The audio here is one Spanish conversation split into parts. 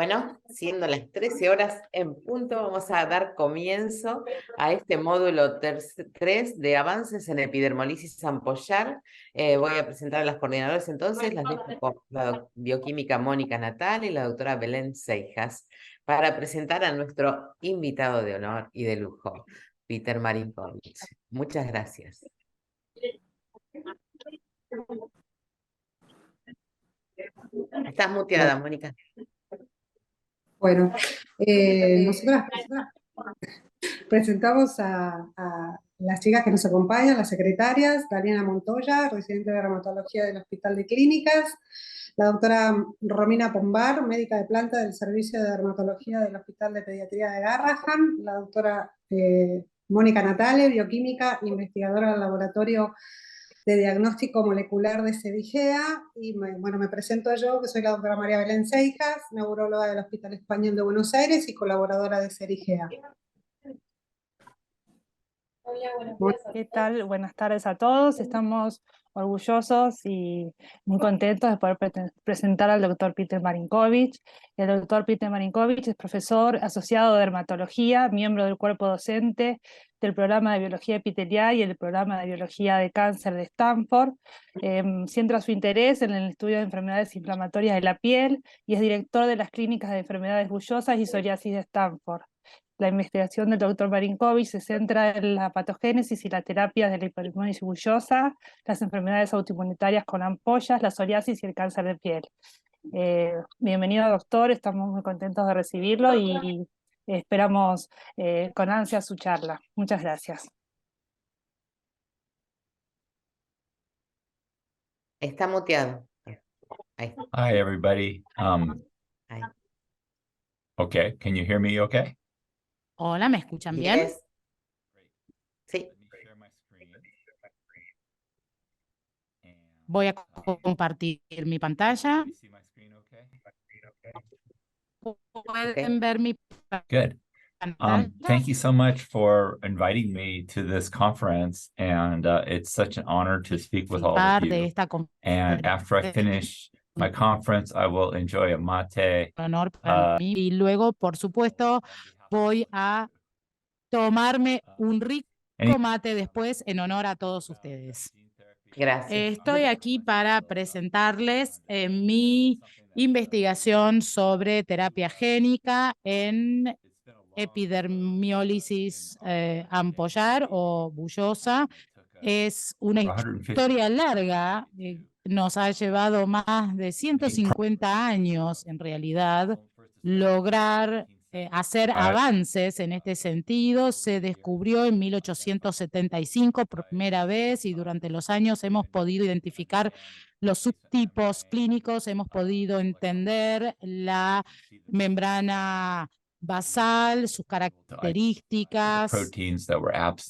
Bueno, siendo las 13 horas en punto, vamos a dar comienzo a este módulo 3 de avances en epidermolisis ampollar. Voy a presentar a las coordinadoras entonces, las dejo con la bioquímica Mónica Natal y la doctora Belén Seijas, para presentar a nuestro invitado de honor y de lujo, Peter Marinkovic. Muchas gracias. Estás muteada, Mónica. Bueno, nosotras presentamos a las chicas que nos acompañan, las secretarias: Daniela Montoya, residente de dermatología del Hospital de Clínicas; la doctora Romina Pombar, médica de planta del Servicio de Dermatología del Hospital de Pediatría de Garrahan; la doctora Mónica Natale, bioquímica, investigadora del Laboratorio de Diagnóstico Molecular de Sevigea; y me presento yo, que soy la doctora María Belén Seijas, neuróloga del Hospital Español de Buenos Aires y colaboradora de Sevigea. ¿Qué tal? Buenas tardes a todos. Estamos orgullosos y muy contentos de poder presentar al doctor Peter Marinkovic. El doctor Peter Marinkovic es profesor asociado de dermatología, miembro del cuerpo docente del programa de biología epitelial y el programa de biología de cáncer de Stanford. Centra su interés en el estudio de enfermedades inflamatorias de la piel y es director de las clínicas de enfermedades bullosas y psoriasis de Stanford. La investigación del doctor Marinkovic se centra en la patogénesis y la terapia de la hiperhidrosis bullosa, las enfermedades autoinmunitarias con ampollas, la psoriasis y el cáncer de piel. Bienvenido, doctor, estamos muy contentos de recibirlo y esperamos con ansia su charla. Muchas gracias. Está muteado. Ahí. Hi, everybody. Ahí. Okay, can you hear me okay? Hola, ¿me escuchan bien? Yes. Sí. Voy a compartir mi pantalla. ¿Pueden ver mi Good. pantalla? Thank you so much for inviting me to this conference, and it's such an honor to speak with all of Participar de you. esta And after I finish my conference, I will enjoy a mate. honor para mí. Y luego, por supuesto, voy a tomarme un rico mate después en honor a todos ustedes. Gracias. Estoy aquí para presentarles mi investigación sobre terapia génica en epidermiólisis ampollar o bullosa. Es una historia larga, nos ha llevado más de 150 años en realidad lograr hacer avances en este sentido. Se descubrió en 1875 por primera vez y durante los años hemos podido identificar los subtipos clínicos, hemos podido entender la membrana basal, sus características.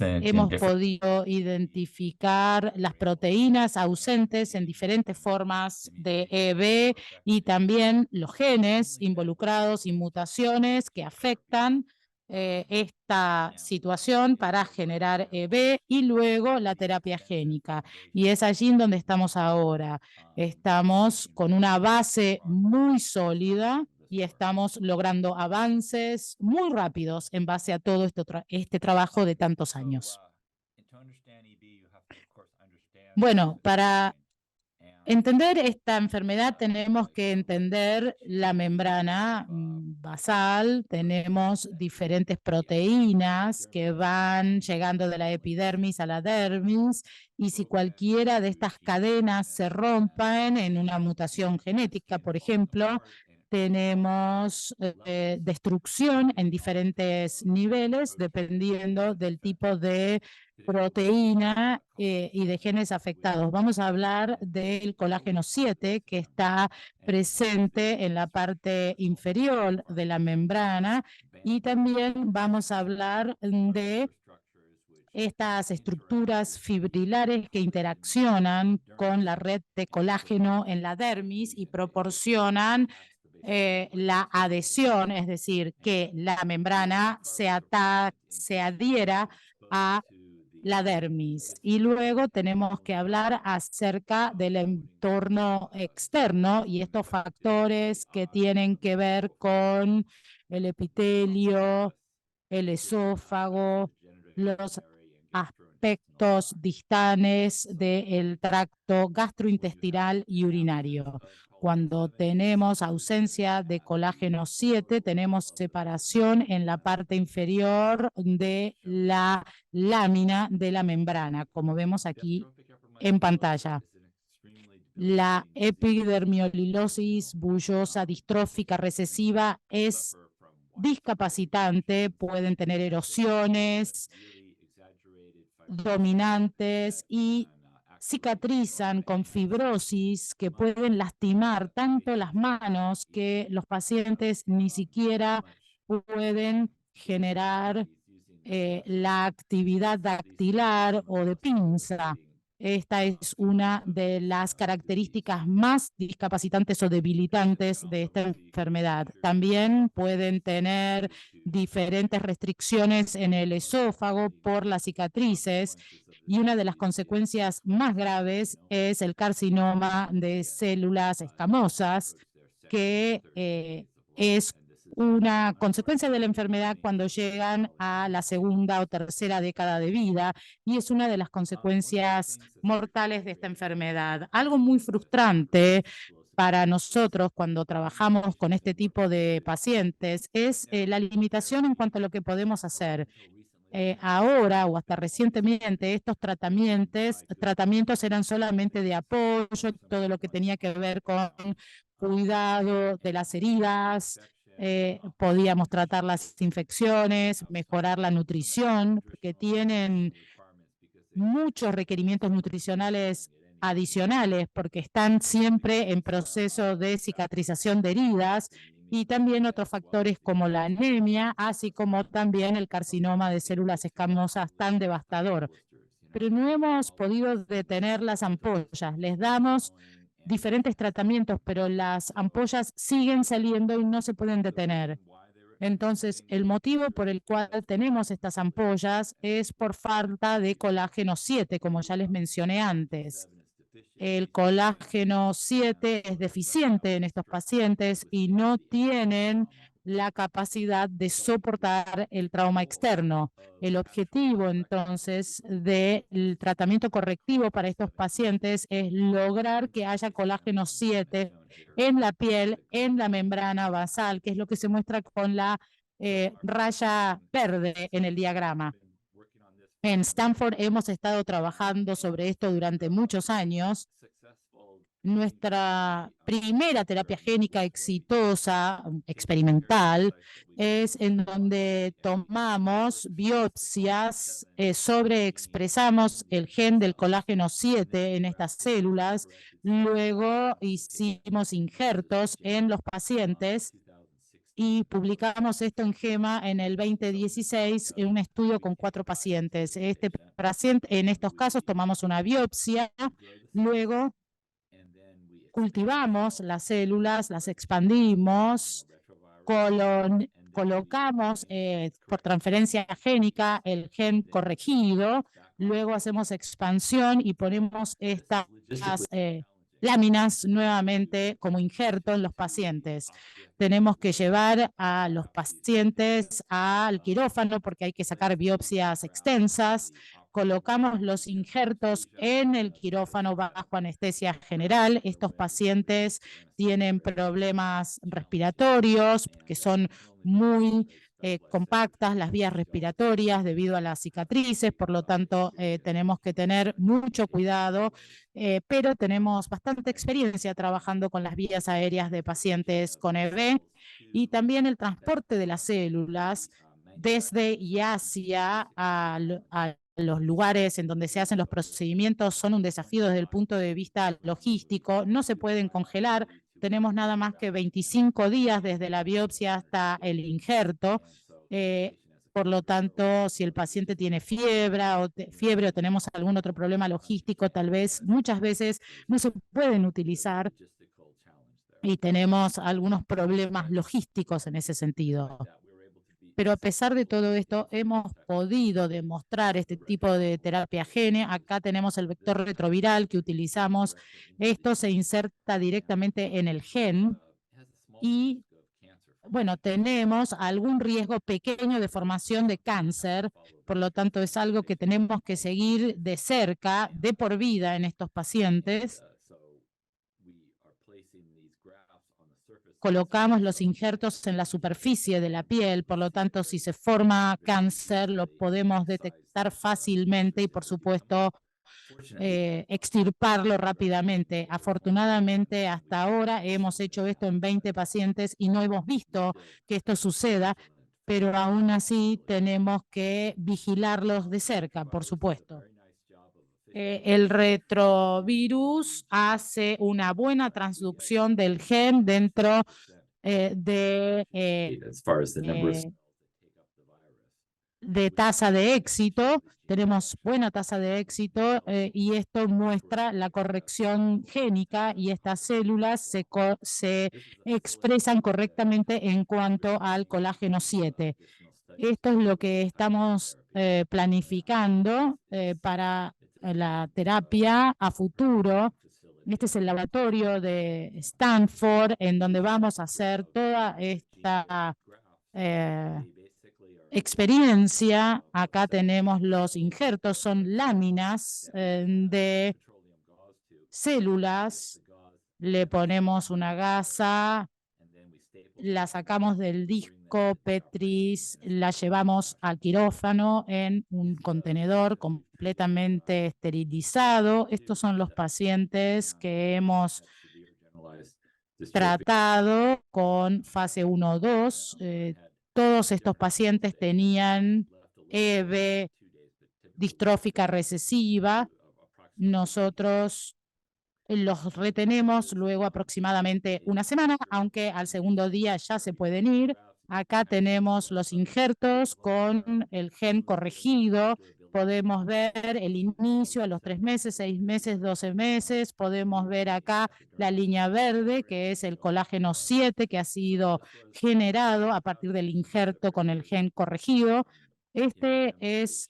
Hemos podido identificar las proteínas ausentes en diferentes formas de EB y también los genes involucrados y mutaciones que afectan esta situación para generar EB, y luego la terapia génica. Y es allí en donde estamos ahora. Estamos con una base muy sólida y estamos logrando avances muy rápidos en base a todo este trabajo de tantos años. Bueno, para entender esta enfermedad tenemos que entender la membrana basal. Tenemos diferentes proteínas que van llegando de la epidermis a la dermis, y si cualquiera de estas cadenas se rompen en una mutación genética, por ejemplo, tenemos destrucción en diferentes niveles dependiendo del tipo de proteína y de genes afectados. Vamos a hablar del colágeno 7, que está presente en la parte inferior de la membrana, y también vamos a hablar de estas estructuras fibrilares que interaccionan con la red de colágeno en la dermis y proporcionan la adhesión, es decir, que la membrana se adhiera a la dermis. Y luego tenemos que hablar acerca del entorno externo y estos factores que tienen que ver con el epitelio, el esófago, los aspectos distanes del tracto gastrointestinal y urinario. Cuando tenemos ausencia de colágeno 7, tenemos separación en la parte inferior de la lámina de la membrana, como vemos aquí en pantalla. La epidermiolilosis bullosa distrófica recesiva es discapacitante, pueden tener erosiones dominantes y cicatrizan con fibrosis que pueden lastimar tanto las manos que los pacientes ni siquiera pueden generar la actividad dactilar o de pinza. Esta es una de las características más discapacitantes o debilitantes de esta enfermedad. También pueden tener diferentes restricciones en el esófago por las cicatrices y una de las consecuencias más graves es el carcinoma de células escamosas, que es una consecuencia de la enfermedad cuando llegan a la segunda o tercera década de vida y es una de las consecuencias mortales de esta enfermedad. Algo muy frustrante para nosotros cuando trabajamos con este tipo de pacientes es la limitación en cuanto a lo que podemos hacer. Ahora o hasta recientemente estos tratamientos eran solamente de apoyo, todo lo que tenía que ver con cuidado de las heridas, podíamos tratar las infecciones, mejorar la nutrición, porque tienen muchos requerimientos nutricionales adicionales, porque están siempre en proceso de cicatrización de heridas, y también otros factores como la anemia, así como también el carcinoma de células escamosas tan devastador. Pero no hemos podido detener las ampollas. Les damos diferentes tratamientos, pero las ampollas siguen saliendo y no se pueden detener. Entonces, el motivo por el cual tenemos estas ampollas es por falta de colágeno 7, como ya les mencioné antes. El colágeno 7 es deficiente en estos pacientes y no tienen la capacidad de soportar el trauma externo. El objetivo, entonces, del tratamiento correctivo para estos pacientes es lograr que haya colágeno 7 en la piel, en la membrana basal, que es lo que se muestra con la raya verde en el diagrama. En Stanford hemos estado trabajando sobre esto durante muchos años. Nuestra primera terapia génica exitosa, experimental, es en donde tomamos biopsias, sobreexpresamos el gen del colágeno 7 en estas células, luego hicimos injertos en los pacientes y publicamos esto en JEMA en el 2016 en un estudio con 4 pacientes. En estos casos tomamos una biopsia, luego cultivamos las células, las expandimos, colocamos por transferencia génica el gen corregido, luego hacemos expansión y ponemos estas láminas nuevamente como injerto en los pacientes. Tenemos que llevar a los pacientes al quirófano porque hay que sacar biopsias extensas. Colocamos los injertos en el quirófano bajo anestesia general. Estos pacientes tienen problemas respiratorios que son muy compactas las vías respiratorias debido a las cicatrices, por lo tanto tenemos que tener mucho cuidado, pero tenemos bastante experiencia trabajando con las vías aéreas de pacientes con EB y también el transporte de las células desde y hacia a los lugares en donde se hacen los procedimientos son un desafío desde el punto de vista logístico, no se pueden congelar. Tenemos nada más que 25 días desde la biopsia hasta el injerto. Por lo tanto, si el paciente tiene fiebre o tenemos algún otro problema logístico, tal vez muchas veces no se pueden utilizar y tenemos algunos problemas logísticos en ese sentido. Pero a pesar de todo esto, hemos podido demostrar este tipo de terapia gene. Acá tenemos el vector retroviral que utilizamos. Esto se inserta directamente en el gen y, bueno, tenemos algún riesgo pequeño de formación de cáncer. Por lo tanto, es algo que tenemos que seguir de cerca, de por vida en estos pacientes. Colocamos los injertos en la superficie de la piel, por lo tanto, si se forma cáncer, lo podemos detectar fácilmente y, por supuesto, extirparlo rápidamente. Afortunadamente, hasta ahora hemos hecho esto en 20 pacientes y no hemos visto que esto suceda, pero aún así tenemos que vigilarlos de cerca, por supuesto. El retrovirus hace una buena transducción del gen dentro de tasa de éxito. Tenemos buena tasa de éxito y esto muestra la corrección génica y estas células se expresan correctamente en cuanto al colágeno 7. Esto es lo que estamos planificando para la terapia a futuro. Este es el laboratorio de Stanford, en donde vamos a hacer toda esta experiencia. Acá tenemos los injertos, son láminas de células. Le ponemos una gasa, la sacamos del disco Petris, la llevamos al quirófano en un contenedor completamente esterilizado. Estos son los pacientes que hemos tratado con fase 1-2. Todos estos pacientes tenían EB distrófica recesiva. Nosotros los retenemos luego aproximadamente una semana, aunque al segundo día ya se pueden ir. Acá tenemos los injertos con el gen corregido. Podemos ver el inicio a los 3 meses, 6 meses, 12 meses. Podemos ver acá la línea verde, que es el colágeno 7, que ha sido generado a partir del injerto con el gen corregido. Este es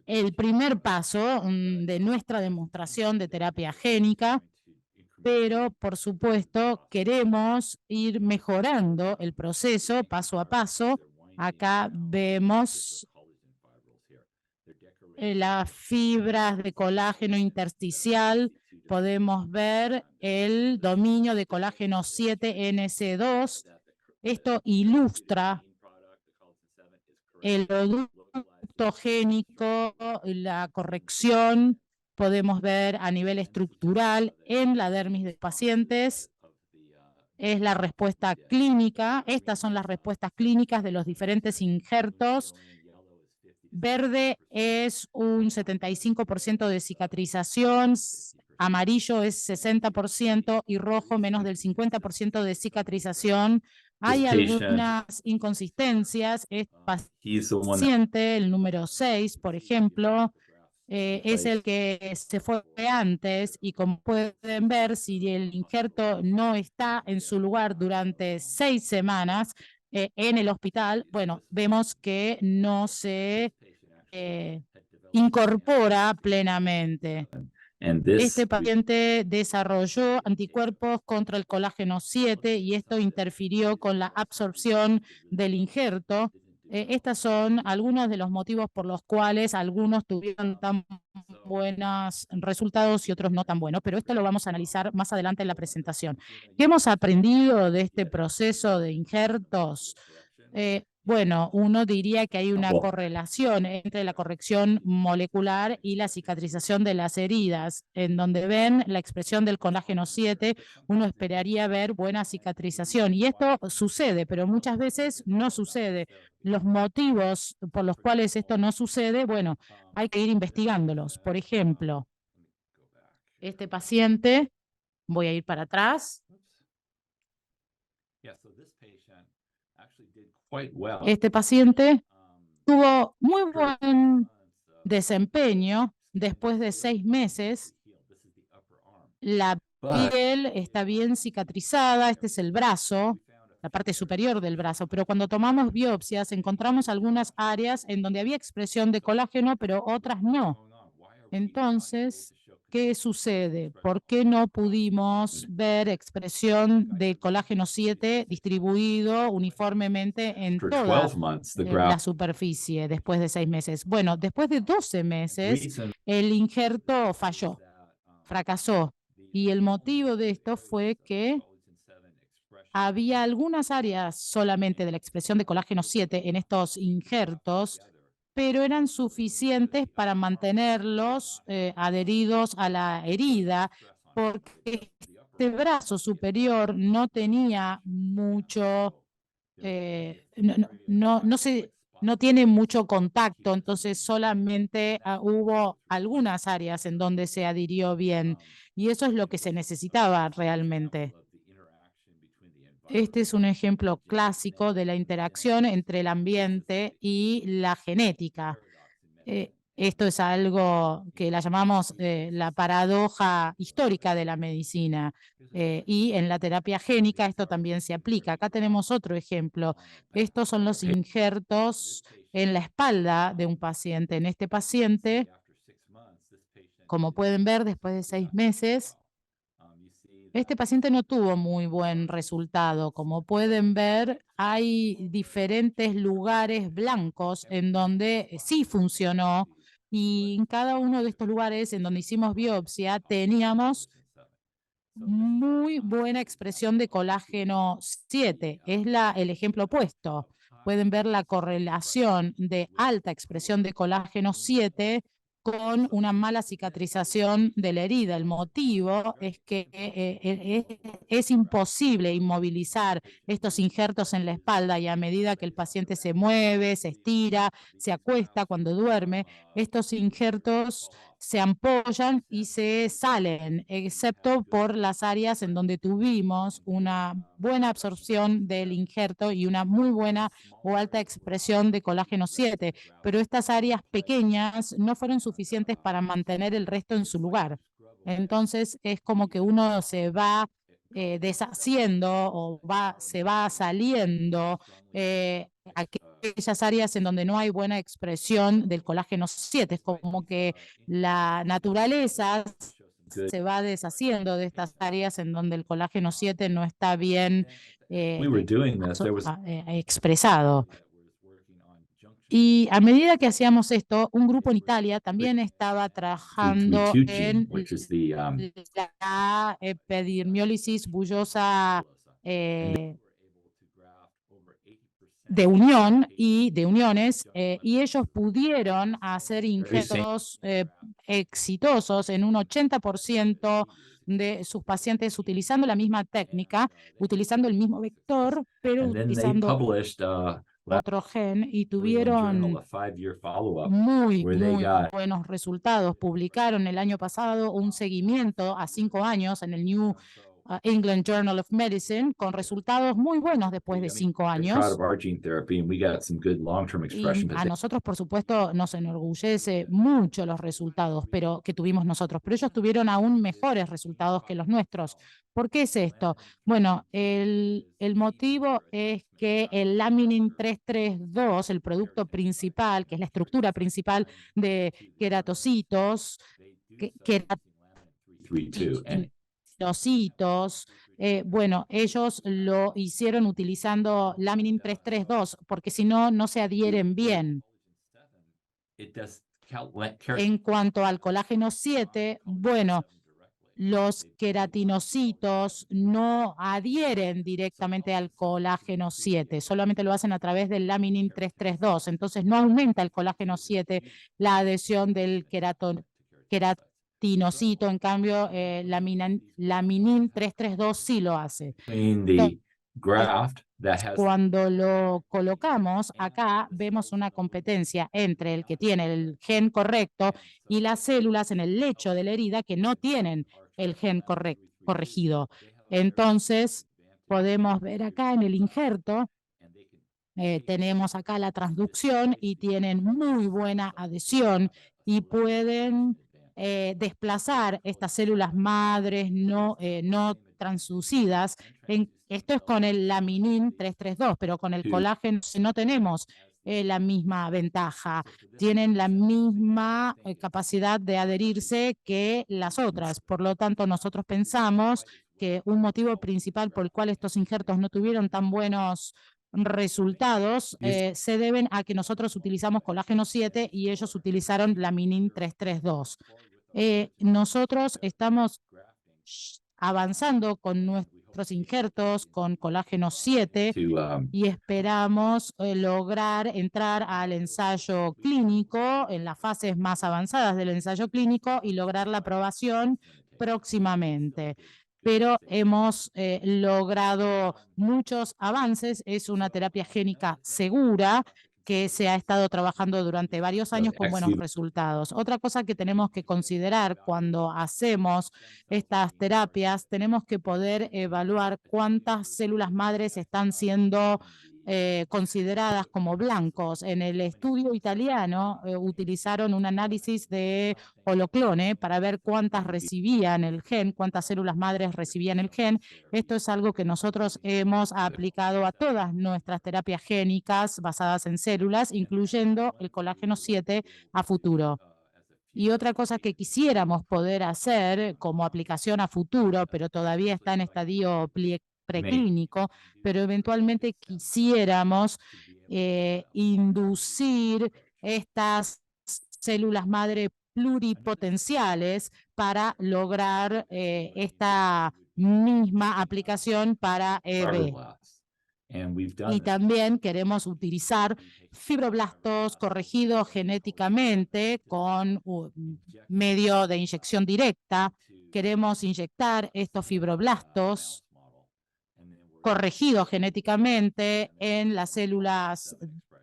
el primer paso de nuestra demostración de terapia génica, pero por supuesto queremos ir mejorando el proceso paso a paso. Acá vemos las fibras de colágeno intersticial. Podemos ver el dominio de colágeno 7NC2. Esto ilustra el producto génico, la corrección. Podemos ver a nivel estructural en la dermis de pacientes. Es la respuesta clínica. Estas son las respuestas clínicas de los diferentes injertos. Verde es un 75% de cicatrización, amarillo es 60% y rojo menos del 50% de cicatrización. Hay algunas inconsistencias. Este paciente, el número 6, por ejemplo, es el que se fue antes y, como pueden ver, si el injerto no está en su lugar durante 6 semanas en el hospital, bueno, vemos que no se incorpora plenamente. Este paciente desarrolló anticuerpos contra el colágeno 7 y esto interfirió con la absorción del injerto. Estos son algunos de los motivos por los cuales algunos tuvieron tan buenos resultados y otros no tan buenos, pero esto lo vamos a analizar más adelante en la presentación. ¿Qué hemos aprendido de este proceso de injertos? Bueno, uno diría que hay una correlación entre la corrección molecular y la cicatrización de las heridas. En donde ven la expresión del colágeno 7, uno esperaría ver buena cicatrización. Y esto sucede, pero muchas veces no sucede. Los motivos por los cuales esto no sucede, bueno, hay que ir investigándolos. Por ejemplo, este paciente, voy a ir para atrás. Este paciente tuvo muy buen desempeño después de 6 meses. La piel está bien cicatrizada. Este es el brazo. la parte superior del brazo, pero cuando tomamos biopsias encontramos algunas áreas en donde había expresión de colágeno, pero otras no. Entonces, ¿qué sucede? ¿Por qué no pudimos ver expresión de colágeno 7 distribuido uniformemente en toda la superficie después de 6 meses? Bueno, después de 12 meses, el injerto falló, fracasó. Y el motivo de esto fue que había algunas áreas solamente de la expresión de colágeno 7 en estos injertos, pero eran suficientes para mantenerlos adheridos a la herida, porque este brazo superior no tenía mucho, no tiene mucho contacto, entonces solamente hubo algunas áreas en donde se adhirió bien, y eso es lo que se necesitaba realmente. Este es un ejemplo clásico de la interacción entre el ambiente y la genética. Esto es algo que la llamamos la paradoja histórica de la medicina, y en la terapia génica esto también se aplica. Acá tenemos otro ejemplo. Estos son los injertos en la espalda de un paciente. En este paciente, como pueden ver, después de 6 meses, este paciente no tuvo muy buen resultado. Como pueden ver, hay diferentes lugares blancos en donde sí funcionó, y en cada uno de estos lugares en donde hicimos biopsia teníamos muy buena expresión de colágeno 7. Es el ejemplo opuesto. Pueden ver la correlación de alta expresión de colágeno 7 con una mala cicatrización de la herida. El motivo es que es imposible inmovilizar estos injertos en la espalda, y a medida que el paciente se mueve, se estira, se acuesta cuando duerme, estos injertos se ampollan y se salen, excepto por las áreas en donde tuvimos una buena absorción del injerto y una muy buena o alta expresión de colágeno 7, pero estas áreas pequeñas no fueron suficientes para mantener el resto en su lugar. Entonces es como que uno se va deshaciendo o se va saliendo aquellas áreas en donde no hay buena expresión del colágeno 7. Es como que la naturaleza se va deshaciendo de estas áreas en donde el colágeno 7 no está bien expresado. Y a medida que hacíamos esto, un grupo en Italia también estaba trabajando en la epidermiólisis bullosa de unión y de uniones, y ellos pudieron hacer injertos exitosos en un 80% de sus pacientes utilizando la misma técnica, utilizando el mismo vector, pero utilizando otro gen, y tuvieron muy buenos resultados. Publicaron el año pasado un seguimiento a 5 años en el New England Journal of Medicine con resultados muy buenos después de 5 años. Y a nosotros, por supuesto, nos enorgullece mucho los resultados que tuvimos nosotros, pero ellos tuvieron aún mejores resultados que los nuestros. ¿Por qué es esto? Bueno, el motivo es que el laminin 332, el producto principal, que es la estructura principal de queratocitos, bueno, ellos lo hicieron utilizando laminin 332, porque si no, no se adhieren bien. En cuanto al colágeno 7, bueno, los queratinocitos no adhieren directamente al colágeno 7, solamente lo hacen a través del laminin 332, entonces no aumenta el colágeno 7 la adhesión del queratinocito, en cambio laminin 332 sí lo hace. Cuando lo colocamos acá, vemos una competencia entre el que tiene el gen correcto y las células en el lecho de la herida que no tienen el gen corregido. Entonces, podemos ver acá en el injerto, tenemos acá la transducción y tienen muy buena adhesión y pueden desplazar estas células madres no transducidas. Esto es con el laminin 332, pero con el colágeno no tenemos la misma ventaja. Tienen la misma capacidad de adherirse que las otras. Por lo tanto, nosotros pensamos que un motivo principal por el cual estos injertos no tuvieron tan buenos resultados se deben a que nosotros utilizamos colágeno 7 y ellos utilizaron laminin 332. Nosotros estamos avanzando con nuestros injertos con colágeno 7 y esperamos lograr entrar al ensayo clínico en las fases más avanzadas del ensayo clínico y lograr la aprobación próximamente. Pero hemos logrado muchos avances. Es una terapia génica segura que se ha estado trabajando durante varios años con buenos resultados. Otra cosa que tenemos que considerar cuando hacemos estas terapias, tenemos que poder evaluar cuántas células madres están siendo consideradas como blancos. En el estudio italiano utilizaron un análisis de holoclone para ver cuántas recibían el gen, cuántas células madres recibían el gen. Esto es algo que nosotros hemos aplicado a todas nuestras terapias génicas basadas en células, incluyendo el colágeno 7 a futuro. Y otra cosa que quisiéramos poder hacer como aplicación a futuro, pero todavía está en estadio preclínico, pero eventualmente quisiéramos inducir estas células madre pluripotenciales para lograr esta misma aplicación para EB. Y también queremos utilizar fibroblastos corregidos genéticamente con medio de inyección directa. Queremos inyectar estos fibroblastos corregidos genéticamente en las células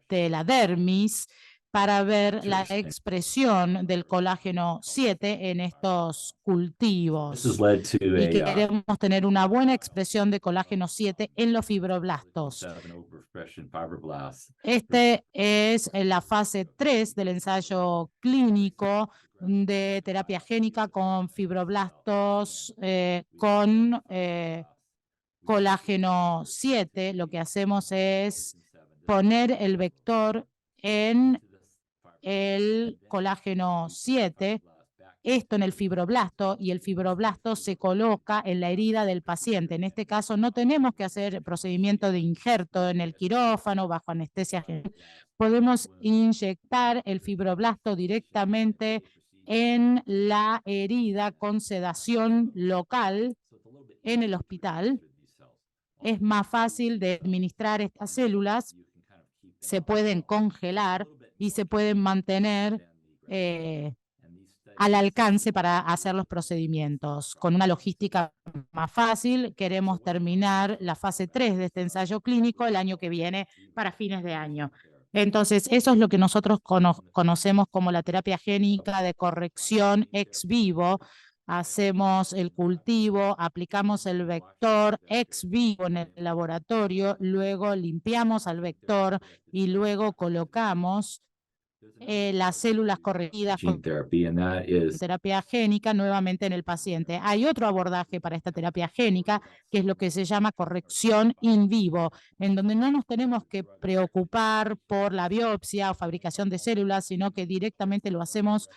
de la dermis para ver la expresión del colágeno 7 en estos cultivos. Y queremos tener una buena expresión de colágeno 7 en los fibroblastos. Este es la fase 3 del ensayo clínico de terapia génica con fibroblastos con colágeno 7. Lo que hacemos es poner el vector en el colágeno 7, esto en el fibroblasto, y el fibroblasto se coloca en la herida del paciente. En este caso no tenemos que hacer procedimiento de injerto en el quirófano bajo anestesia general. Podemos inyectar el fibroblasto directamente en la herida con sedación local en el hospital. Es más fácil de administrar estas células, se pueden congelar y se pueden mantener al alcance para hacer los procedimientos. Con una logística más fácil, queremos terminar la fase 3 de este ensayo clínico el año que viene para fines de año. Entonces, eso es lo que nosotros conocemos como la terapia génica de corrección ex vivo. Hacemos el cultivo, aplicamos el vector ex vivo en el laboratorio, luego limpiamos al vector y luego colocamos las células corregidas con terapia génica nuevamente en el paciente. Hay otro abordaje para esta terapia génica, que es lo que se llama corrección in vivo, en donde no nos tenemos que preocupar por la biopsia o fabricación de células, sino que directamente lo hacemos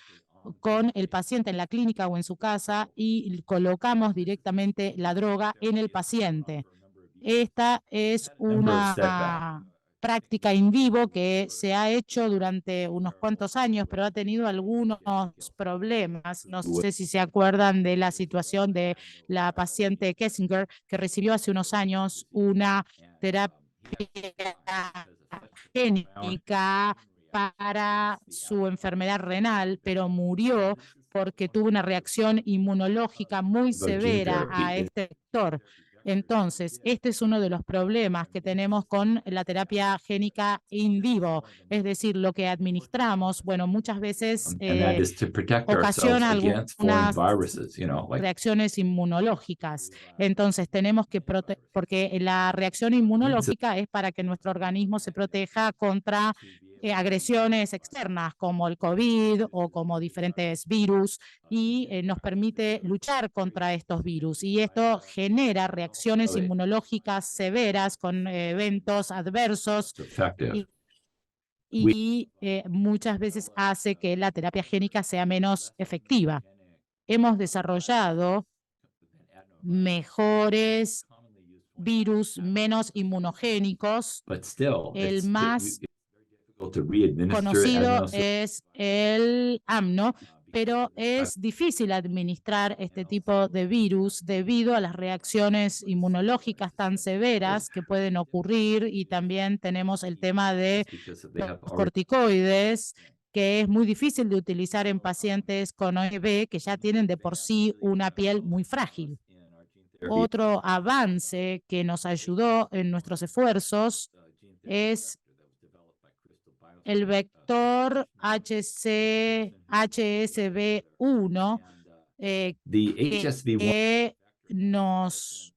con el paciente en la clínica o en su casa y colocamos directamente la droga en el paciente. Esta es una práctica in vivo que se ha hecho durante unos cuantos años, pero ha tenido algunos problemas. No sé si se acuerdan de la situación de la paciente Kessinger, que recibió hace unos años una terapia génica para su enfermedad renal, pero murió porque tuvo una reacción inmunológica muy severa a este vector. Entonces, este es uno de los problemas que tenemos con la terapia génica in vivo, es decir, lo que administramos, bueno, muchas veces ocasiona algunas reacciones inmunológicas. Entonces, tenemos que porque la reacción inmunológica es para que nuestro organismo se proteja contra agresiones externas como el COVID o como diferentes virus y nos permite luchar contra estos virus. Y esto genera reacciones inmunológicas severas con eventos adversos y muchas veces hace que la terapia génica sea menos efectiva. Hemos desarrollado mejores virus menos inmunogénicos. El más conocido es el AMNO, pero es difícil administrar este tipo de virus debido a las reacciones inmunológicas tan severas que pueden ocurrir, y también tenemos el tema de los corticoides, que es muy difícil de utilizar en pacientes con OEB que ya tienen de por sí una piel muy frágil. Otro avance que nos ayudó en nuestros esfuerzos es el vector HSV1, que nos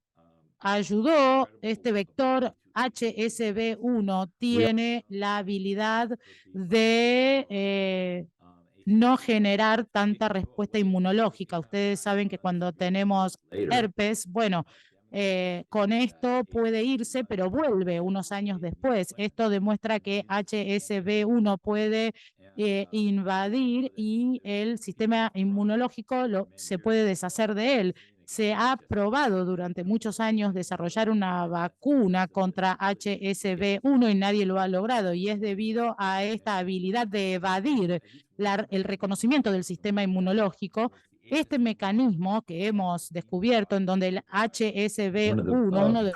ayudó. Este vector HSV1 tiene la habilidad de no generar tanta respuesta inmunológica. Ustedes saben que cuando tenemos herpes, bueno, con esto puede irse, pero vuelve unos años después. Esto demuestra que HSV1 puede invadir y el sistema inmunológico se puede deshacer de él. Se ha probado durante muchos años desarrollar una vacuna contra HSV1 y nadie lo ha logrado, y es debido a esta habilidad de evadir el reconocimiento del sistema inmunológico. Este mecanismo que hemos descubierto, en donde el HSV1, uno de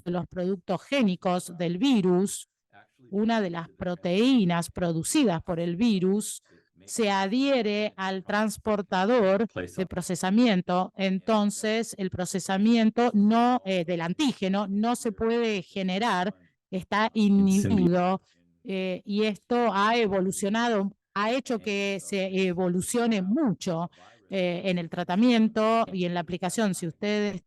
los productos génicos del virus, una de las proteínas producidas por el virus, se adhiere al transportador de procesamiento. Entonces, el procesamiento del antígeno no se puede generar, está inhibido, y esto ha evolucionado, ha hecho que se evolucione mucho en el tratamiento y en la aplicación. Si ustedes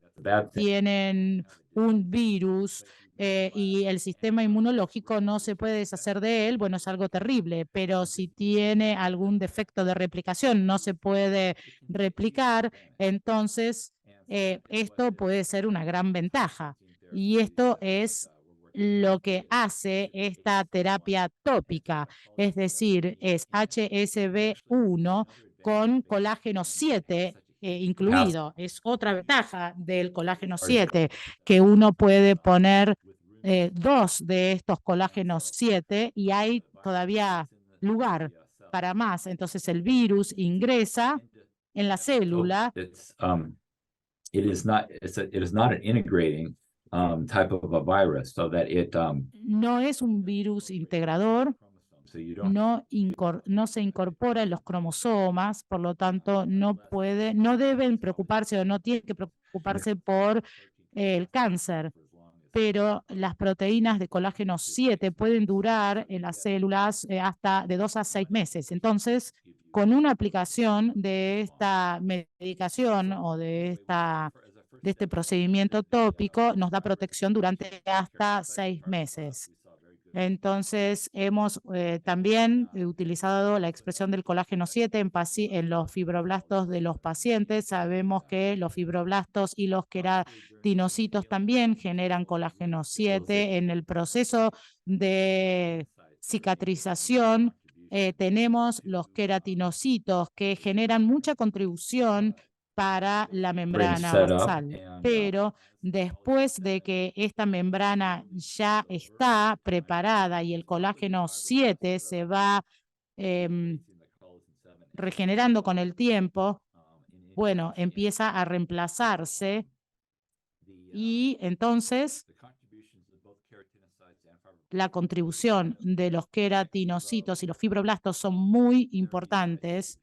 tienen un virus y el sistema inmunológico no se puede deshacer de él, bueno, es algo terrible, pero si tiene algún defecto de replicación, no se puede replicar, entonces esto puede ser una gran ventaja. Y esto es lo que hace esta terapia tópica, es decir, es HSV1 con colágeno 7 incluido. Es otra ventaja del colágeno 7, que uno puede poner 2 de estos colágenos 7 y hay todavía lugar para más. Entonces el virus ingresa en la célula. It is not an integrating type of a virus, so that it no es un virus integrador, no se incorpora en los cromosomas, por lo tanto no deben preocuparse o no tienen que preocuparse por el cáncer, pero las proteínas de colágeno 7 pueden durar en las células hasta de 2 a 6 meses. Entonces, con una aplicación de esta medicación o de este procedimiento tópico, nos da protección durante hasta 6 meses. Entonces, hemos también utilizado la expresión del colágeno 7 en los fibroblastos de los pacientes. Sabemos que los fibroblastos y los queratinocitos también generan colágeno 7. En el proceso de cicatrización, tenemos los queratinocitos que generan mucha contribución para la membrana basal, pero después de que esta membrana ya está preparada y el colágeno 7 se va regenerando con el tiempo, bueno, empieza a reemplazarse, y entonces la contribución de los queratinocitos y los fibroblastos son muy importantes.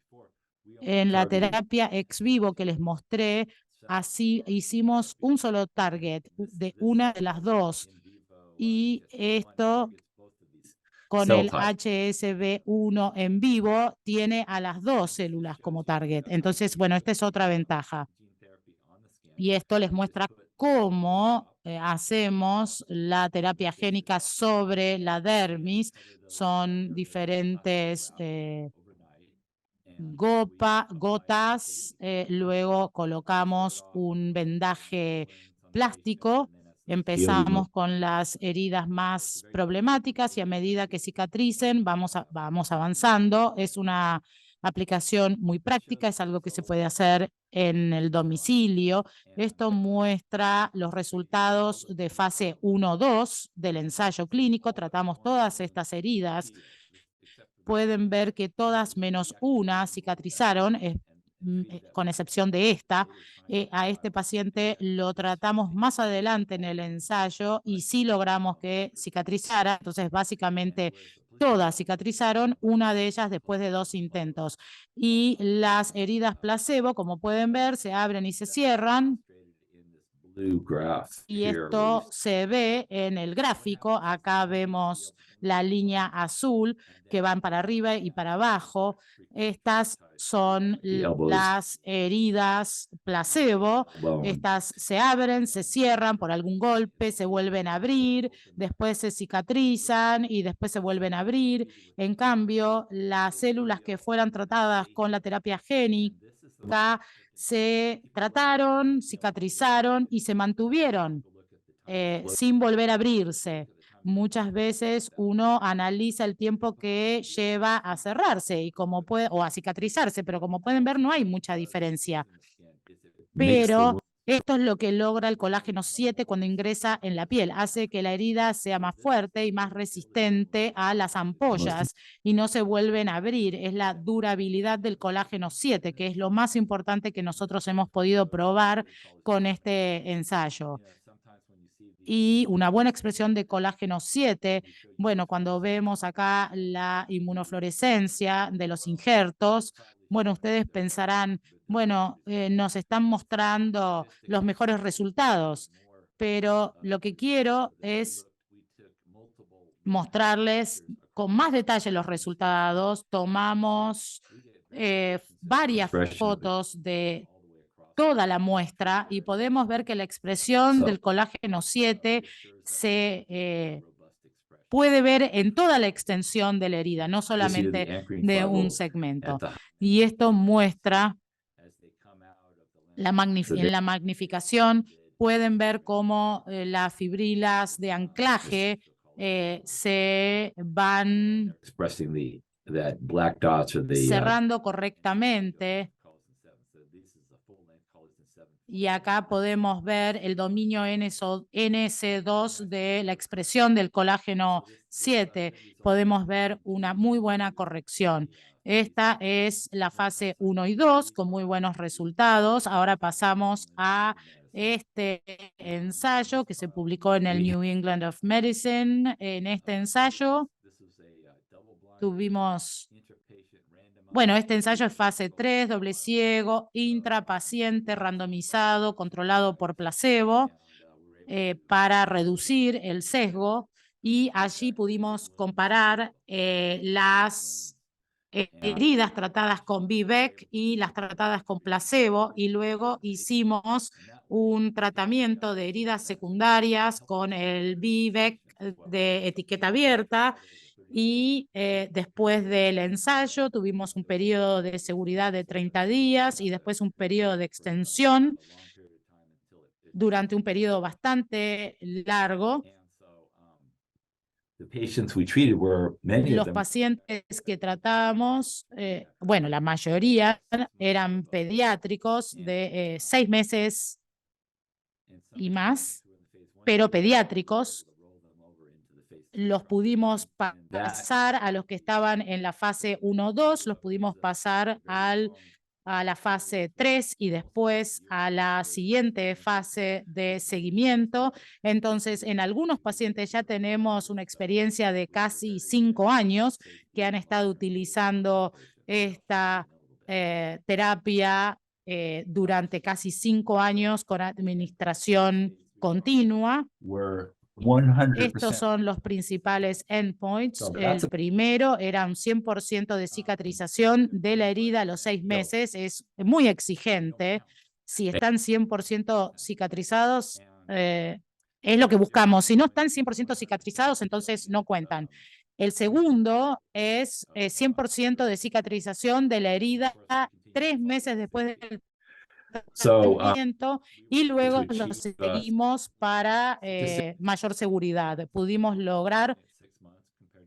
En la terapia ex vivo que les mostré, así hicimos un solo target de una de las dos, y esto con el HSV1 en vivo tiene a las 2 células como target. Entonces, bueno, esta es otra ventaja. Y esto les muestra cómo hacemos la terapia génica sobre la dermis. Son diferentes gotas, luego colocamos un vendaje plástico. Empezamos con las heridas más problemáticas y a medida que cicatricen vamos avanzando. Es una aplicación muy práctica, es algo que se puede hacer en el domicilio. Esto muestra los resultados de fase 1-2 del ensayo clínico. Tratamos todas estas heridas. Pueden ver que todas menos una cicatrizaron, con excepción de esta. A este paciente lo tratamos más adelante en el ensayo y sí logramos que cicatrizara. Entonces, básicamente, todas cicatrizaron, una de ellas después de 2 intentos. Y las heridas placebo, como pueden ver, se abren y se cierran. Y esto se ve en el gráfico. Acá vemos la línea azul que van para arriba y para abajo. Estas son las heridas placebo. Estas se abren, se cierran por algún golpe, se vuelven a abrir, después se cicatrizan y después se vuelven a abrir. En cambio, las células que fueran tratadas con la terapia génica se trataron, cicatrizaron y se mantuvieron sin volver a abrirse. Muchas veces uno analiza el tiempo que lleva a cerrarse y o a cicatrizarse, pero como pueden ver no hay mucha diferencia. Pero esto es lo que logra el colágeno 7 cuando ingresa en la piel. Hace que la herida sea más fuerte y más resistente a las ampollas y no se vuelven a abrir. Es la durabilidad del colágeno 7, que es lo más importante que nosotros hemos podido probar con este ensayo. Y una buena expresión de colágeno 7, bueno, cuando vemos acá la inmunofluorescencia de los injertos, bueno, ustedes pensarán, bueno, nos están mostrando los mejores resultados, pero lo que quiero es mostrarles con más detalle los resultados. Tomamos varias fotos de toda la muestra y podemos ver que la expresión del colágeno 7 se puede ver en toda la extensión de la herida, no solamente de un segmento. Y esto muestra, en la magnificación, pueden ver cómo las fibrilas de anclaje se van cerrando correctamente. Y acá podemos ver el dominio NS2 de la expresión del colágeno 7. Podemos ver una muy buena corrección. Esta es la fase 1 y 2 con muy buenos resultados. Ahora pasamos a este ensayo que se publicó en el New England of Medicine. En este ensayo tuvimos... Bueno, este ensayo es fase 3, doble ciego, intrapaciente, randomizado, controlado por placebo, para reducir el sesgo, y allí pudimos comparar las heridas tratadas con B-VEC y las tratadas con placebo, y luego hicimos un tratamiento de heridas secundarias con el B-VEC de etiqueta abierta. Y después del ensayo tuvimos un periodo de seguridad de 30 días y después un periodo de extensión durante un periodo bastante largo. Los pacientes que tratábamos, bueno, la mayoría eran pediátricos de 6 meses y más, pero pediátricos. Los pudimos pasar a los que estaban en la fase 1-2, los pudimos pasar a la fase 3 y después a la siguiente fase de seguimiento. Entonces, en algunos pacientes ya tenemos una experiencia de casi 5 años que han estado utilizando esta terapia durante casi 5 años con administración continua. Estos son los principales endpoints. El primero era un 100% de cicatrización de la herida a los 6 meses. Es muy exigente. Si están 100% cicatrizados, es lo que buscamos. Si no están 100% cicatrizados, entonces no cuentan. El segundo es 100% de cicatrización de la herida 3 meses después del tratamiento y luego lo seguimos para mayor seguridad. Pudimos lograr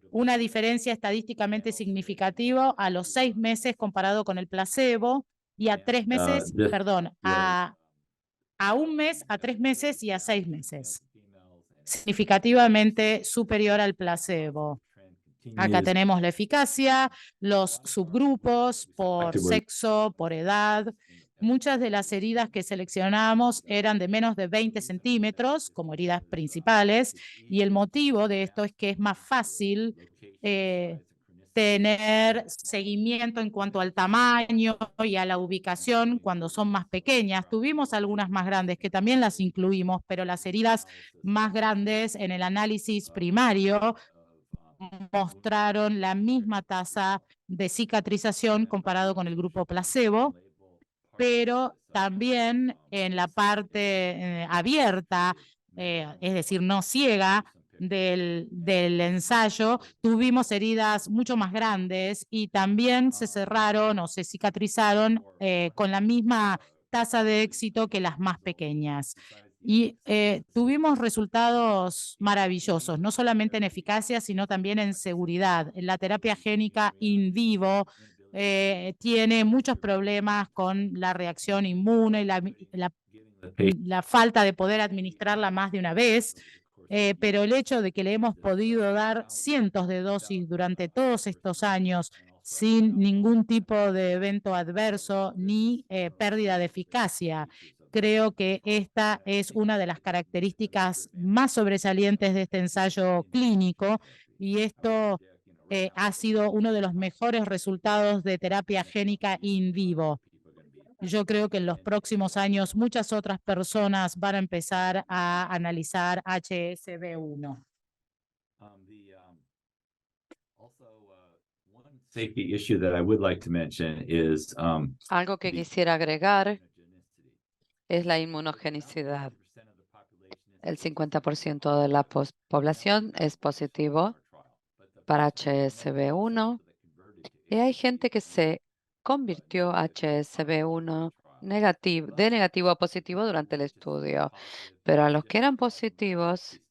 una diferencia estadísticamente significativa a los 6 meses comparado con el placebo y a 3 meses, perdón, a 1 mes, a 3 meses y a 6 meses. Significativamente superior al placebo. Acá tenemos la eficacia, los subgrupos por sexo, por edad. Muchas de las heridas que seleccionamos eran de menos de 20 centímetros como heridas principales y el motivo de esto es que es más fácil tener seguimiento en cuanto al tamaño y a la ubicación cuando son más pequeñas. Tuvimos algunas más grandes que también las incluimos, pero las heridas más grandes en el análisis primario mostraron la misma tasa de cicatrización comparado con el grupo placebo, pero también en la parte abierta, es decir, no ciega, del ensayo, tuvimos heridas mucho más grandes y también se cerraron o se cicatrizaron con la misma tasa de éxito que las más pequeñas. Y tuvimos resultados maravillosos, no solamente en eficacia, sino también en seguridad. La terapia génica in vivo tiene muchos problemas con la reacción inmune y la falta de poder administrarla más de una vez, pero el hecho de que le hemos podido dar cientos de dosis durante todos estos años sin ningún tipo de evento adverso ni pérdida de eficacia, creo que esta es una de las características más sobresalientes de este ensayo clínico y esto ha sido uno de los mejores resultados de terapia génica in vivo. Yo creo que en los próximos años muchas otras personas van a empezar a analizar HSV1. Safety issue that I would like to mention is Algo que quisiera agregar es la inmunogenicidad. El 50% de la población es positivo para HSV1 y hay gente que se convirtió HSV1 de negativo a positivo durante el estudio, pero a los que eran positivos,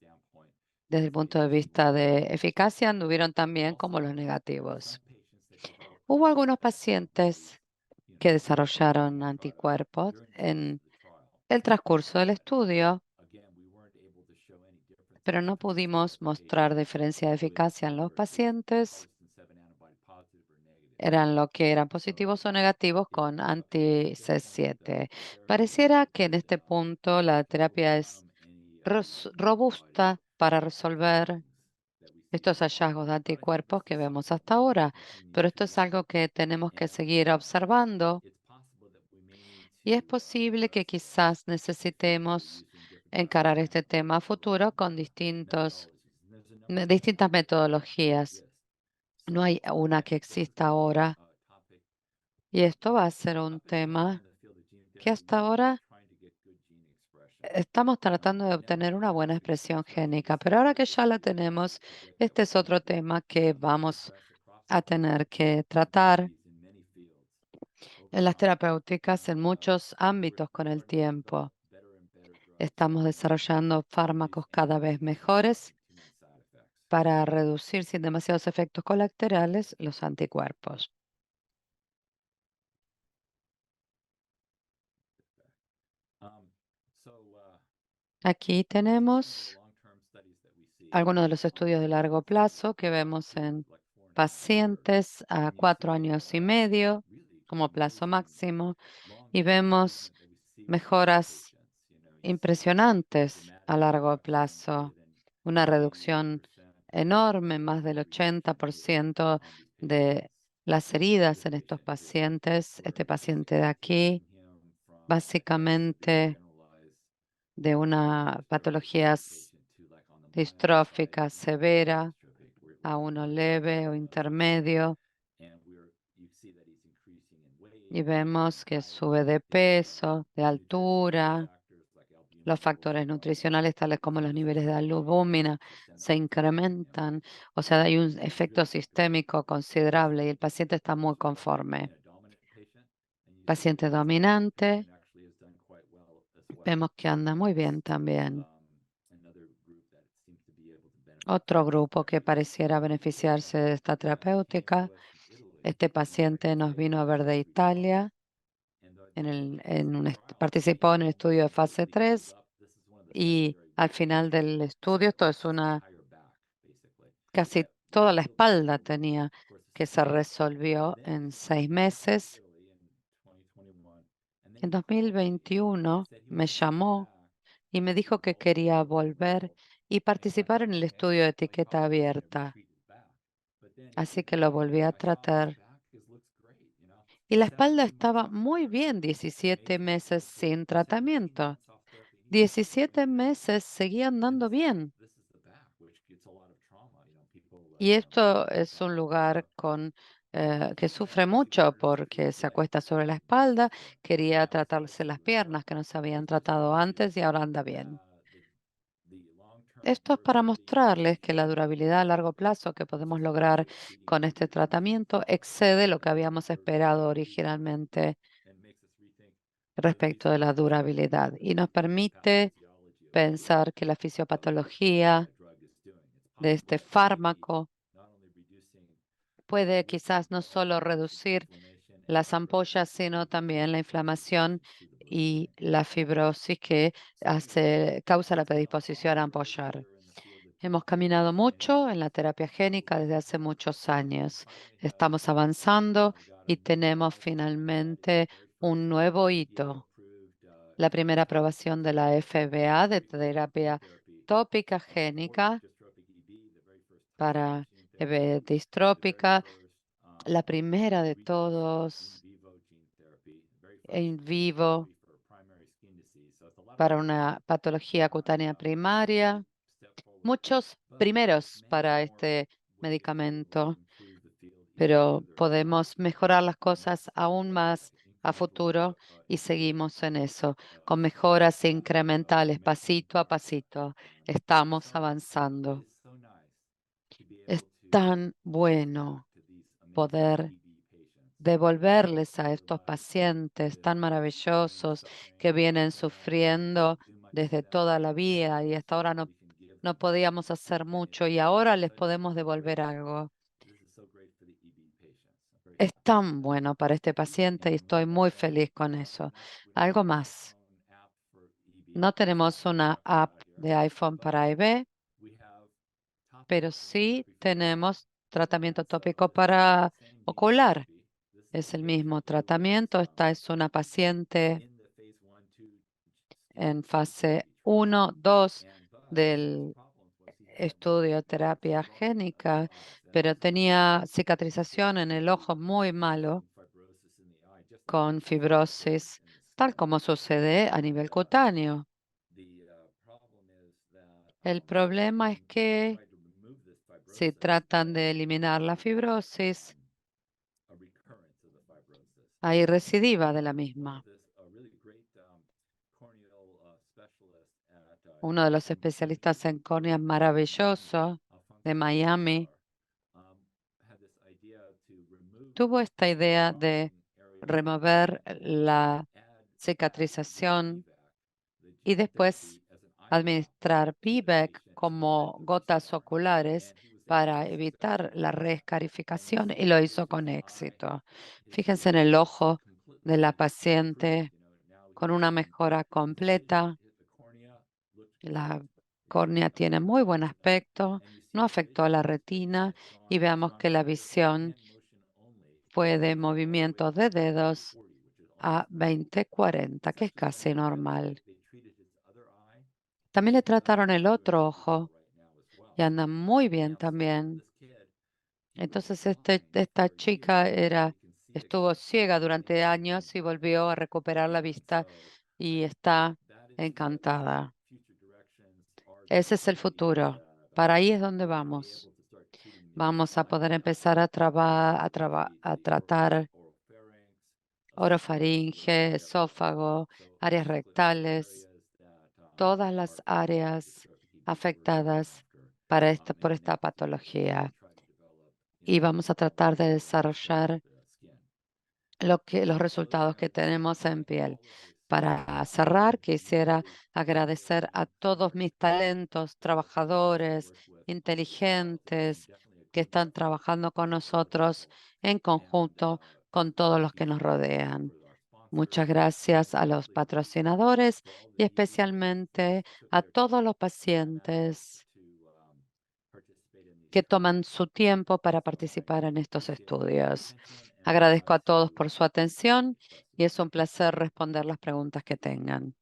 desde el punto de vista de eficacia, anduvieron también como los negativos. Hubo algunos pacientes que desarrollaron anticuerpos en el transcurso del estudio, pero no pudimos mostrar diferencia de eficacia en los pacientes. Eran los que eran positivos o negativos con anti-C7. Pareciera que en este punto la terapia es robusta para resolver estos hallazgos de anticuerpos que vemos hasta ahora, pero esto es algo que tenemos que seguir observando y es posible que quizás necesitemos encarar este tema a futuro con distintas metodologías. No hay una que exista ahora. Y esto va a ser un tema que hasta ahora estamos tratando de obtener una buena expresión génica, pero ahora que ya la tenemos, este es otro tema que vamos a tener que tratar en las terapéuticas en muchos ámbitos con el tiempo. Estamos desarrollando fármacos cada vez mejores para reducir sin demasiados efectos colaterales los anticuerpos. Aquí tenemos algunos de los estudios de largo plazo que vemos en pacientes a 4 años y medio como plazo máximo y vemos mejoras impresionantes a largo plazo, una reducción enorme, más del 80% de las heridas en estos pacientes. Este paciente de aquí, básicamente de una patología distrófica severa a uno leve o intermedio. Y vemos que sube de peso, de altura, Los factores nutricionales, tales como los niveles de albúmina, se incrementan. O sea, hay un efecto sistémico considerable y el paciente está muy conforme. Paciente dominante, vemos que anda muy bien también. Otro grupo que pareciera beneficiarse de esta terapéutica, este paciente nos vino a ver de Italia, participó en el estudio de fase 3 y al final del estudio, esto es casi toda la espalda tenía, que se resolvió en 6 meses. En 2021 me llamó y me dijo que quería volver y participar en el estudio de etiqueta abierta. Así que lo volví a tratar. Y la espalda estaba muy bien, 17 meses sin tratamiento. 17 meses seguía andando bien. Y esto es un lugar que sufre mucho porque se acuesta sobre la espalda, quería tratarse las piernas que no se habían tratado antes y ahora anda bien. Esto es para mostrarles que la durabilidad a largo plazo que podemos lograr con este tratamiento excede lo que habíamos esperado originalmente respecto de la durabilidad y nos permite pensar que la fisiopatología de este fármaco puede quizás no solo reducir las ampollas, sino también la inflamación y la fibrosis que causa la predisposición a ampollar. Hemos caminado mucho en la terapia génica desde hace muchos años. Estamos avanzando y tenemos finalmente un nuevo hito. La primera aprobación de la FBA de terapia tópica génica para distrópica, la primera de todos en vivo para una patología cutánea primaria. Muchos primeros para este medicamento, pero podemos mejorar las cosas aún más a futuro y seguimos en eso, con mejoras incrementales, pasito a pasito. Estamos avanzando. Es tan bueno poder devolverles a estos pacientes tan maravillosos que vienen sufriendo desde toda la vida y hasta ahora no podíamos hacer mucho y ahora les podemos devolver algo. Es tan bueno para este paciente y estoy muy feliz con eso. Algo más. No tenemos una app de iPhone para IB, pero sí tenemos tratamiento tópico para ocular. Es el mismo tratamiento. Esta es una paciente en fase 1, 2 del estudio de terapia génica, pero tenía cicatrización en el ojo muy malo con fibrosis, tal como sucede a nivel cutáneo. El problema es que si tratan de eliminar la fibrosis, hay recidiva de la misma. Uno de los especialistas en córnea maravilloso de Miami tuvo esta idea de remover la cicatrización y después administrar P-Back como gotas oculares para evitar la reescarificación y lo hizo con éxito. Fíjense en el ojo de la paciente con una mejora completa. La córnea tiene muy buen aspecto, no afectó a la retina y veamos que la visión fue de movimientos de dedos a 20-40, que es casi normal. También le trataron el otro ojo y anda muy bien también. Entonces esta chica estuvo ciega durante años y volvió a recuperar la vista y está encantada. Ese es el futuro. Para ahí es donde vamos. Vamos a poder empezar a tratar orofaringe, esófago, áreas rectales, todas las áreas afectadas por esta patología. Y vamos a tratar de desarrollar los resultados que tenemos en piel. Para cerrar, quisiera agradecer a todos mis talentos, trabajadores, inteligentes, que están trabajando con nosotros en conjunto con todos los que nos rodean. Muchas gracias a los patrocinadores y especialmente a todos los pacientes que toman su tiempo para participar en estos estudios. Agradezco a todos por su atención y es un placer responder las preguntas que tengan.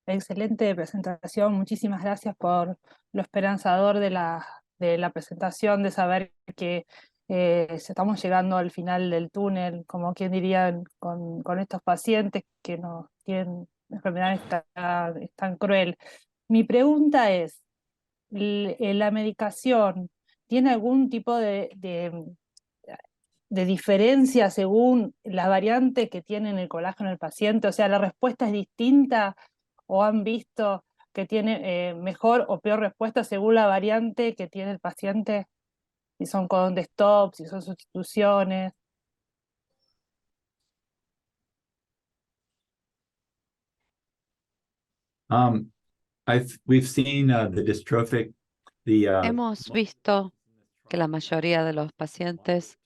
Excelente presentación. Muchísimas gracias por lo esperanzador de la presentación, de saber que estamos llegando al final del túnel, como quien diría, con estos pacientes que no tienen enfermedades tan cruel. Mi pregunta es, ¿la medicación tiene algún tipo de diferencia según la variante que tiene en el colágeno el paciente? O sea, ¿la respuesta es distinta o han visto que tiene mejor o peor respuesta según la variante que tiene el paciente? Si son codón de stop, si son sustituciones. We've seen the dystrophic, Hemos visto que la mayoría de los pacientes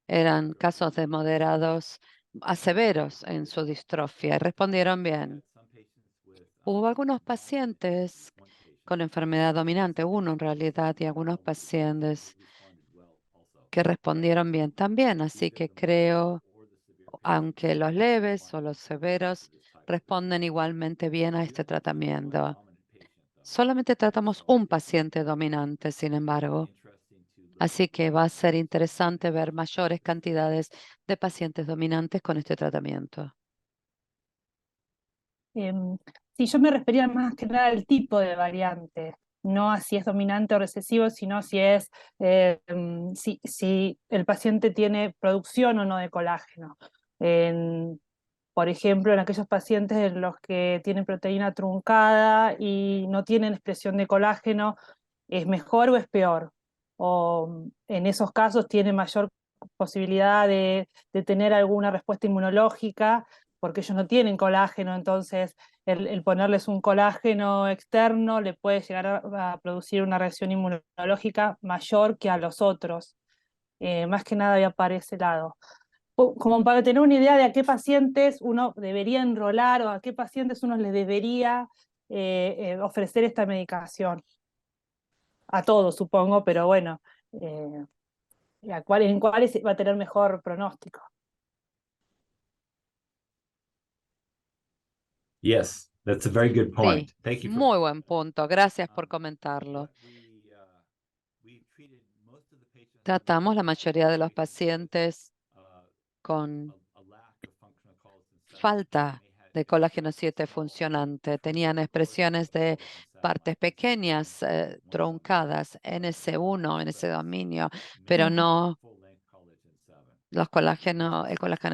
eran casos de moderados a severos en su distrofia y respondieron bien. Hubo algunos pacientes con enfermedad dominante, uno en realidad, y algunos pacientes que respondieron bien también. Así que creo, aunque los leves o los severos responden igualmente bien a este tratamiento. Solamente tratamos un paciente dominante, sin embargo. Así que va a ser interesante ver mayores cantidades de pacientes dominantes con este tratamiento. Sí, yo me refería más que nada al tipo de variante, no a si es dominante o recesivo, sino si es si el paciente tiene producción o no de colágeno. Por ejemplo, en aquellos pacientes en los que tienen proteína truncada y no tienen expresión de colágeno, ¿es mejor o es peor? O en esos casos tiene mayor posibilidad de tener alguna respuesta inmunológica porque ellos no tienen colágeno, entonces el ponerles un colágeno externo le puede llegar a producir una reacción inmunológica mayor que a los otros. Más que nada ya para ese lado. Como para tener una idea de a qué pacientes uno debería enrolar o a qué pacientes uno les debería ofrecer esta medicación. A todos, supongo, pero bueno, en cuáles va a tener mejor pronóstico. Yes, that's a very good point. Sí, Thank you for muy buen punto. Gracias por comentarlo. Tratamos la mayoría de los pacientes con falta de colágeno 7 funcionante. Tenían expresiones de partes pequeñas, truncadas, NS1, en ese dominio, pero no el colágeno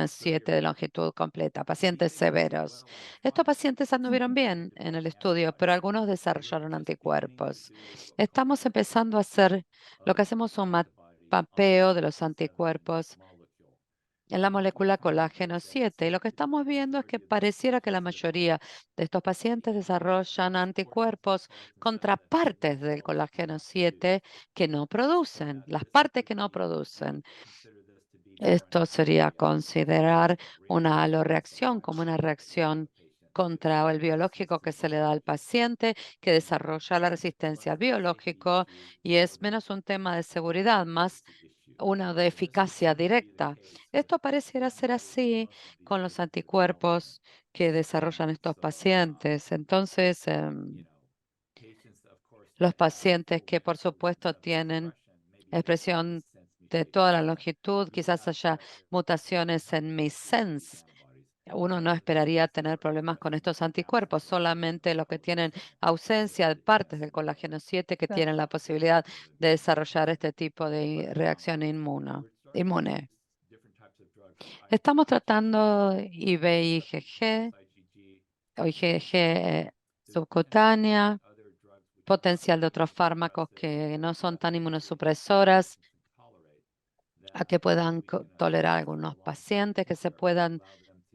7 de longitud completa, pacientes severos. Estos pacientes anduvieron bien en el estudio, pero algunos desarrollaron anticuerpos. Estamos empezando a hacer lo que hacemos un mapeo de los anticuerpos en la molécula colágeno 7. Y lo que estamos viendo es que pareciera que la mayoría de estos pacientes desarrollan anticuerpos contra partes del colágeno 7 que no producen, las partes que no producen. Esto sería considerar una aloreacción como una reacción contra el biológico que se le da al paciente, que desarrolla la resistencia al biológico, y es menos un tema de seguridad, más una de eficacia directa. Esto pareciera ser así con los anticuerpos que desarrollan estos pacientes. Entonces, los pacientes que por supuesto tienen expresión de toda la longitud, quizás haya mutaciones en missense. Uno no esperaría tener problemas con estos anticuerpos, solamente los que tienen ausencia de partes del colágeno 7 que tienen la posibilidad de desarrollar este tipo de reacción inmune. Estamos tratando IVIGG o IgG subcutánea, potencial de otros fármacos que no son tan inmunosupresoras, a que puedan tolerar algunos pacientes, que se puedan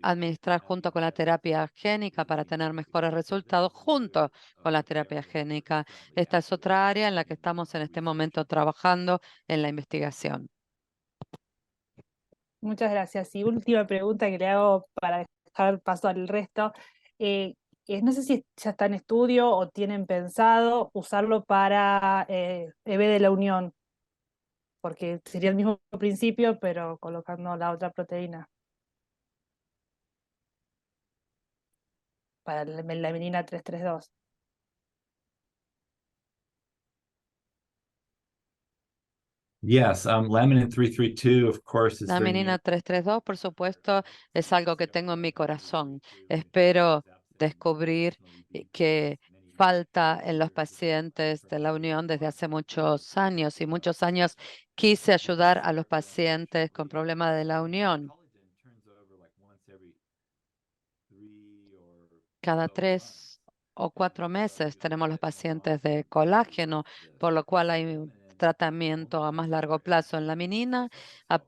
administrar junto con la terapia génica para tener mejores resultados junto con la terapia génica. Esta es otra área en la que estamos en este momento trabajando en la investigación. Muchas gracias. Y última pregunta que le hago para dejar paso al resto. No sé si ya está en estudio o tienen pensado usarlo para EB de la Unión, porque sería el mismo principio, pero colocando la otra proteína. Para la melamina 332. Yes, laminin 332, of course, is La very menina near. 332, por supuesto, es algo que tengo en mi corazón. Espero descubrir que falta en los pacientes de la Unión desde hace muchos años y muchos años quise ayudar a los pacientes con problemas de la Unión. Cada 3 o 4 meses tenemos los pacientes de colágeno, por lo cual hay un tratamiento a más largo plazo. En la menina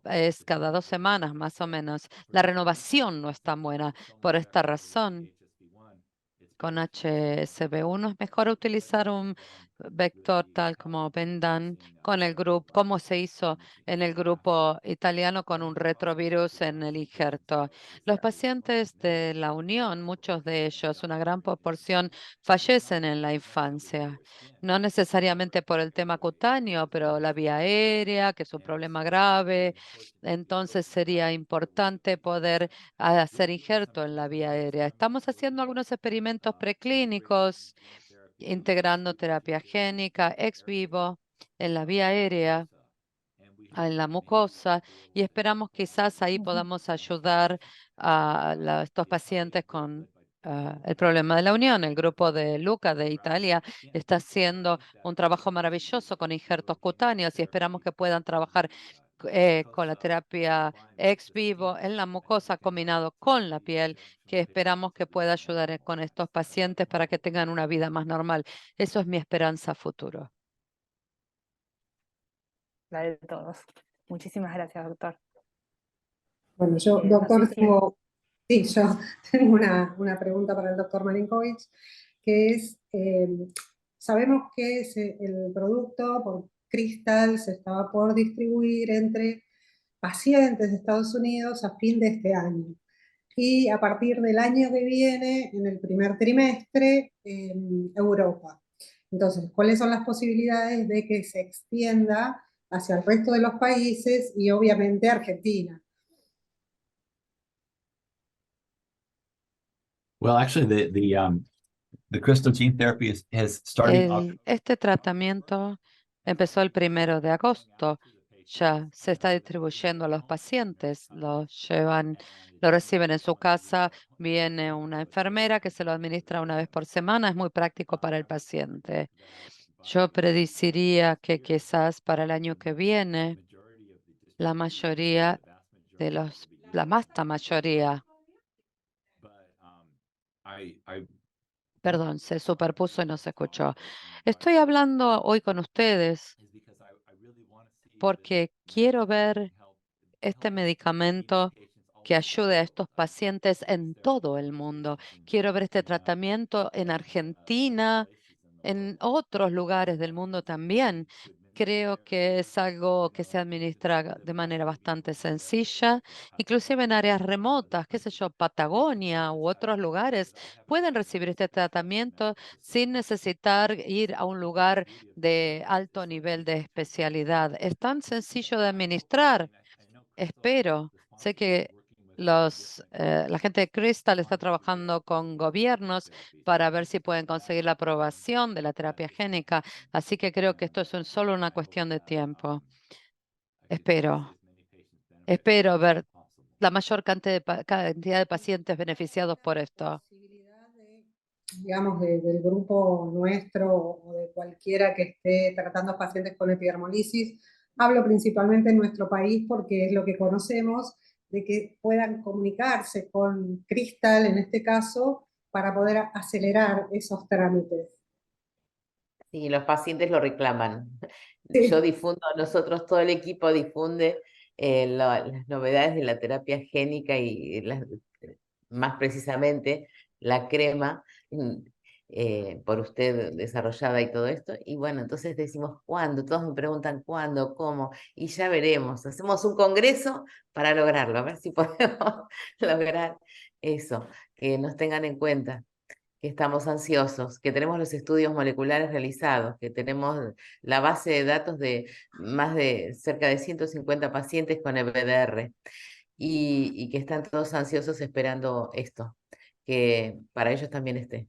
es cada 2 semanas más o menos. La renovación no es tan buena. Por esta razón, con HSV1 es mejor utilizar un vector tal como Vendan con el grupo, como se hizo en el grupo italiano con un retrovirus en el injerto. Los pacientes de la Unión, muchos de ellos, una gran proporción, fallecen en la infancia. No necesariamente por el tema cutáneo, pero la vía aérea, que es un problema grave. Entonces sería importante poder hacer injerto en la vía aérea. Estamos haciendo algunos experimentos preclínicos integrando terapia génica ex vivo en la vía aérea, en la mucosa, y esperamos quizás ahí podamos ayudar a estos pacientes con el problema de la unión. El grupo de Luca de Italia está haciendo un trabajo maravilloso con injertos cutáneos y esperamos que puedan trabajar con la terapia ex vivo en la mucosa combinado con la piel, que esperamos que pueda ayudar con estos pacientes para que tengan una vida más normal. Eso es mi esperanza futuro. La de todos. Muchísimas gracias, doctor. Bueno, yo, No doctor, sé si- yo tengo una pregunta para el doctor Marinkovic, que es, sabemos que el producto por Cristal se estaba por distribuir entre pacientes de Estados Unidos a fin de este año. Y a partir del año que viene, en el primer trimestre, en Europa. Entonces, ¿cuáles son las posibilidades de que se extienda hacia el resto de los países y obviamente Argentina? Well, actually, the CRISPR gene therapy has started. Este tratamiento empezó el 1 de agosto. Ya se está distribuyendo a los pacientes. Lo reciben en su casa. Viene una enfermera que se lo administra una vez por semana. Es muy práctico para el paciente. Yo predeciría que quizás para el año que viene, la mayoría de la vasta mayoría, perdón, se superpuso y no se escuchó. Estoy hablando hoy con ustedes porque quiero ver este medicamento que ayude a estos pacientes en todo el mundo. Quiero ver este tratamiento en Argentina, en otros lugares del mundo también. Creo que es algo que se administra de manera bastante sencilla, inclusive en áreas remotas, qué sé yo, Patagonia u otros lugares, pueden recibir este tratamiento sin necesitar ir a un lugar de alto nivel de especialidad. Es tan sencillo de administrar. Espero, sé que la gente de Crystal está trabajando con gobiernos para ver si pueden conseguir la aprobación de la terapia génica, así que creo que esto es solo una cuestión de tiempo. Espero ver la mayor cantidad de pacientes beneficiados por esto. Digamos, del grupo nuestro o de cualquiera que esté tratando pacientes con epidermolisis. Hablo principalmente en nuestro país porque es lo que conocemos, de que puedan comunicarse con Crystal, en este caso, para poder acelerar esos trámites. Sí, los pacientes lo reclaman. Sí. Yo difundo, nosotros todo el equipo difunde las novedades de la terapia génica y más precisamente la crema por usted desarrollada y todo esto. Y bueno, entonces decimos, ¿cuándo? Todos me preguntan cuándo, cómo, y ya veremos. Hacemos un congreso para lograrlo, a ver si podemos lograr eso, que nos tengan en cuenta, que estamos ansiosos, que tenemos los estudios moleculares realizados, que tenemos la base de datos de más de cerca de 150 pacientes con EBDR y que están todos ansiosos esperando esto, que para ellos también esté.